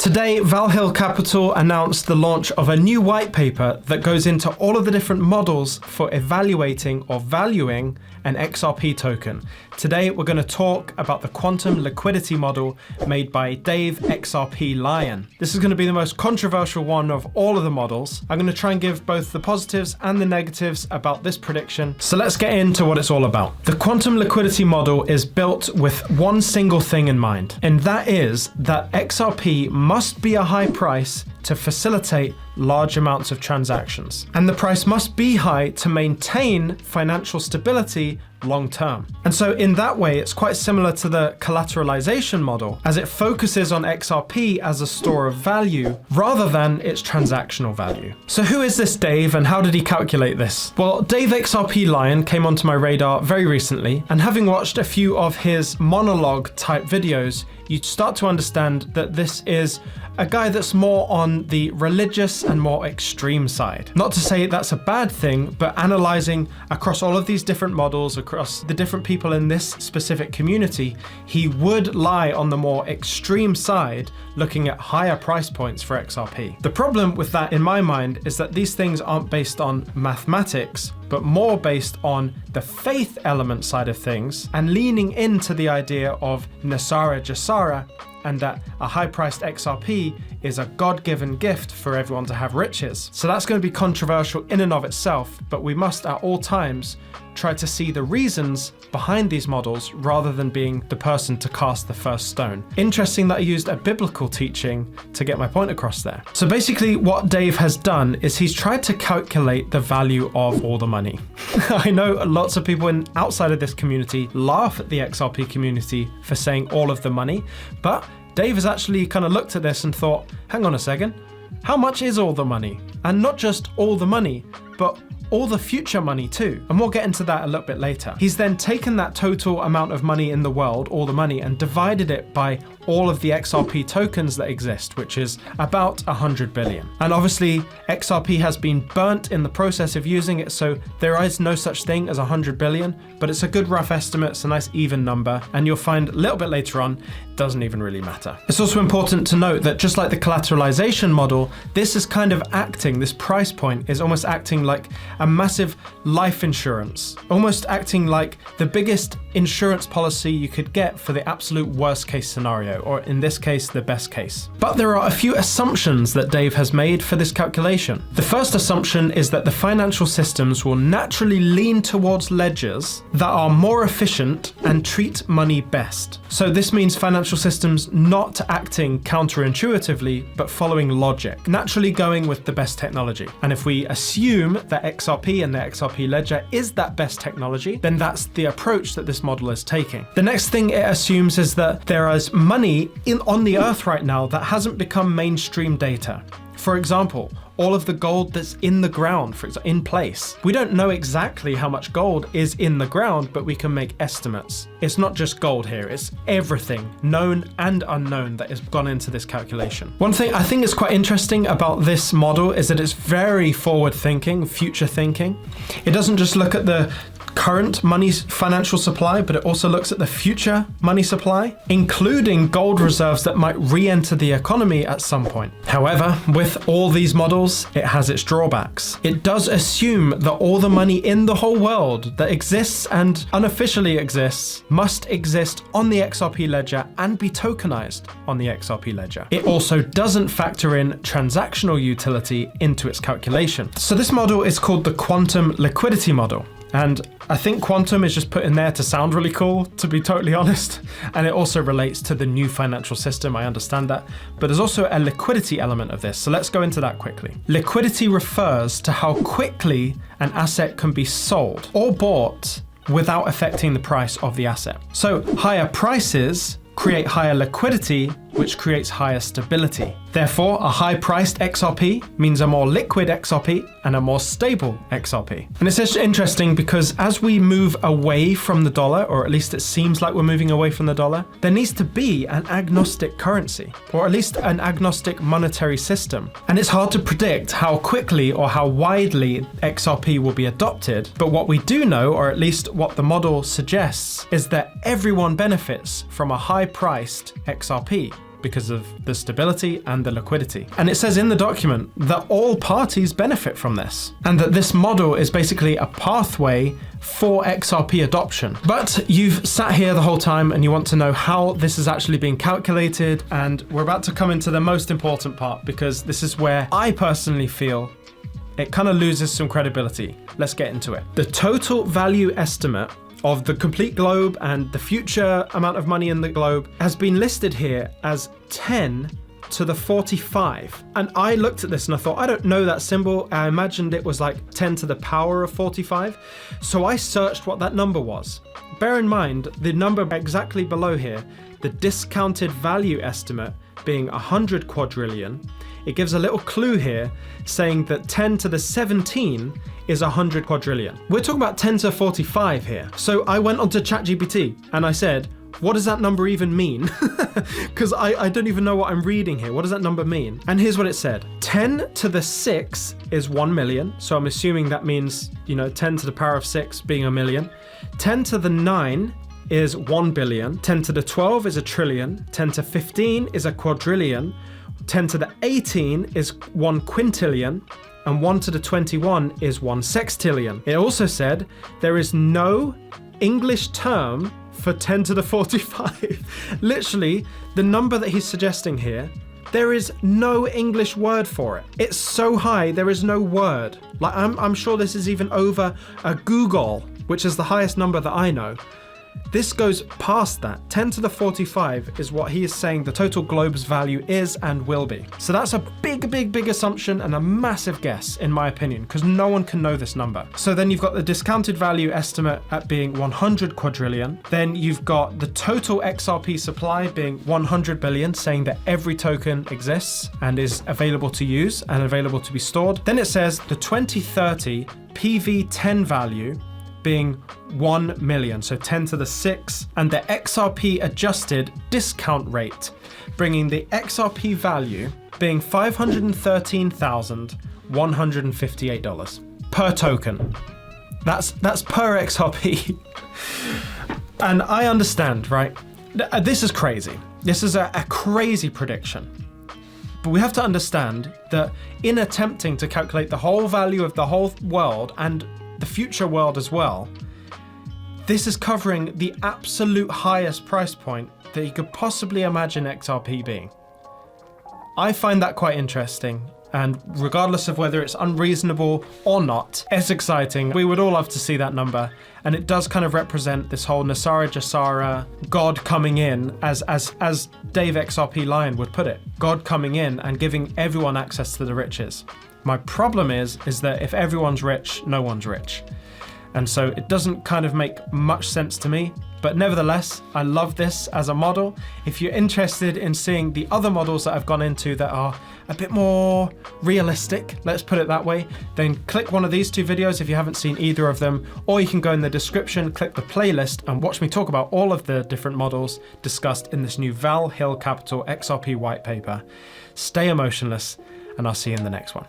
Today, Valhill Capital announced the launch of a new white paper that goes into all of the different models for evaluating or valuing an XRP token. Today, we're going to talk about the quantum liquidity model made by Dave XRP Lion. This is going to be the most controversial one of all of the models. I'm going to try and give both the positives and the negatives about this prediction. So let's get into what it's all about. The quantum liquidity model is built with one single thing in mind, and that is that XRP must be a high price to facilitate large amounts of transactions. And the price must be high to maintain financial stability long term. And so in that way, it's quite similar to the collateralization model, as it focuses on XRP as a store of value rather than its transactional value. So who is this Dave and how did he calculate this? Well, Dave XRP Lion came onto my radar very recently, and having watched a few of his monologue type videos, you start to understand that this is a guy that's more on the religious and more extreme side. Not to say that's a bad thing, but analyzing across all of these different models, across the different people in this specific community, he would lie on the more extreme side, looking at higher price points for XRP. The problem with that in my mind is that these things aren't based on mathematics, but more based on the faith element side of things and leaning into the idea of Nasara Jasara, and that a high-priced XRP is a God-given gift for everyone to have riches. So that's going to be controversial in and of itself, but we must at all times try to see the reasons behind these models rather than being the person to cast the first stone. Interesting that I used a biblical teaching to get my point across there. So basically what Dave has done is he's tried to calculate the value of all the money. I know lots of people outside of this community laugh at the XRP community for saying all of the money, but Dave has actually kind of looked at this and thought, hang on a second, how much is all the money? And not just all the money, but all the future money too. And we'll get into that a little bit later. He's then taken that total amount of money in the world, all the money, and divided it by all of the XRP tokens that exist, which is about 100 billion. And obviously XRP has been burnt in the process of using it, so there is no such thing as 100 billion, but it's a good rough estimate, it's a nice even number, and you'll find a little bit later on, it doesn't even really matter. It's also important to note that just like the collateralization model, this is kind of acting, this price point is almost acting like a massive life insurance, almost acting like the biggest insurance policy you could get for the absolute worst case scenario, or in this case, the best case. But there are a few assumptions that Dave has made for this calculation. The first assumption is that the financial systems will naturally lean towards ledgers that are more efficient and treat money best. So this means financial systems not acting counterintuitively, but following logic, naturally going with the best technology. And if we assume that XRP and the XRP ledger is that best technology, then that's the approach that this model is taking. The next thing it assumes is that there is money on the earth right now that hasn't become mainstream data. For example, all of the gold that's in the ground, for example, in place. We don't know exactly how much gold is in the ground, but we can make estimates. It's not just gold here, it's everything, known and unknown, that has gone into this calculation. One thing I think is quite interesting about this model is that it's very forward thinking, future thinking. It doesn't just look at the current money's financial supply, but it also looks at the future money supply, including gold reserves that might re-enter the economy at some point. However, with all these models, it has its drawbacks. It does assume that all the money in the whole world that exists and unofficially exists must exist on the XRP ledger and be tokenized on the XRP ledger. It also doesn't factor in transactional utility into its calculation. So this model is called the quantum liquidity model. And I think quantum is just put in there to sound really cool, to be totally honest. And it also relates to the new financial system, I understand that. But there's also a liquidity element of this, so let's go into that quickly. Liquidity refers to how quickly an asset can be sold or bought without affecting the price of the asset. So higher prices create higher liquidity, which creates higher stability. Therefore, a high-priced XRP means a more liquid XRP and a more stable XRP. And it's just interesting because as we move away from the dollar, or at least it seems like we're moving away from the dollar, there needs to be an agnostic currency, or at least an agnostic monetary system. And it's hard to predict how quickly or how widely XRP will be adopted, but what we do know, or at least what the model suggests, is that everyone benefits from a high-priced XRP, because of the stability and the liquidity. And it says in the document that all parties benefit from this, and that this model is basically a pathway for XRP adoption. But you've sat here the whole time and you want to know how this is actually being calculated, and we're about to come into the most important part, because this is where I personally feel it kind of loses some credibility. Let's get into it. The total value estimate of the complete globe and the future amount of money in the globe has been listed here as 10 to the 45. And I looked at this and I thought, I don't know that symbol. I imagined it was like 10 to the power of 45. So I searched what that number was. Bear in mind, the number exactly below here, the discounted value estimate being 100 quadrillion, it gives a little clue here saying that 10 to the 17 is 100 quadrillion. We're talking about 10 to 45 here. So I went onto ChatGPT and I said, what does that number even mean? Because I don't even know what I'm reading here. What does that number mean? And here's what it said. 10 to the 6 is 1 million. So I'm assuming that means, 10 to the power of 6 being a million. 10 to the 9 is 1 billion. 10 to the 12 is a trillion. 10 to 15 is a quadrillion. 10 to the 18 is 1 quintillion, and 1 to the 21 is 1 sextillion. It also said there is no English term for 10 to the 45. Literally, the number that he's suggesting here, there is no English word for it. It's so high, there is no word. Like, I'm sure this is even over a Google, which is the highest number that I know. This goes past that. 10 to the 45 is what he is saying the total globe's value is and will be. So that's a big assumption and a massive guess, in my opinion, because no one can know this number. So then you've got the discounted value estimate at being 100 quadrillion. Then you've got the total XRP supply being 100 billion, saying that every token exists and is available to use and available to be stored. Then it says the 2030 PV10 value being 1 million, so 10 to the 6, and the XRP adjusted discount rate, bringing the XRP value being $513,158 per token. That's per XRP. And I understand, right? This is crazy. This is a crazy prediction. But we have to understand that in attempting to calculate the whole value of the whole world and the future world as well, this is covering the absolute highest price point that you could possibly imagine XRP being. I find that quite interesting, and regardless of whether it's unreasonable or not, it's exciting. We would all love to see that number, and it does kind of represent this whole Nasara Jasara, God coming in, as Dave XRP Lion would put it, God coming in and giving everyone access to the riches. My problem is that if everyone's rich, no one's rich. And so it doesn't kind of make much sense to me, but nevertheless, I love this as a model. If you're interested in seeing the other models that I've gone into that are a bit more realistic, let's put it that way, then click one of these two videos if you haven't seen either of them, or you can go in the description, click the playlist, and watch me talk about all of the different models discussed in this new Val Hill Capital XRP white paper. Stay emotionless, and I'll see you in the next one.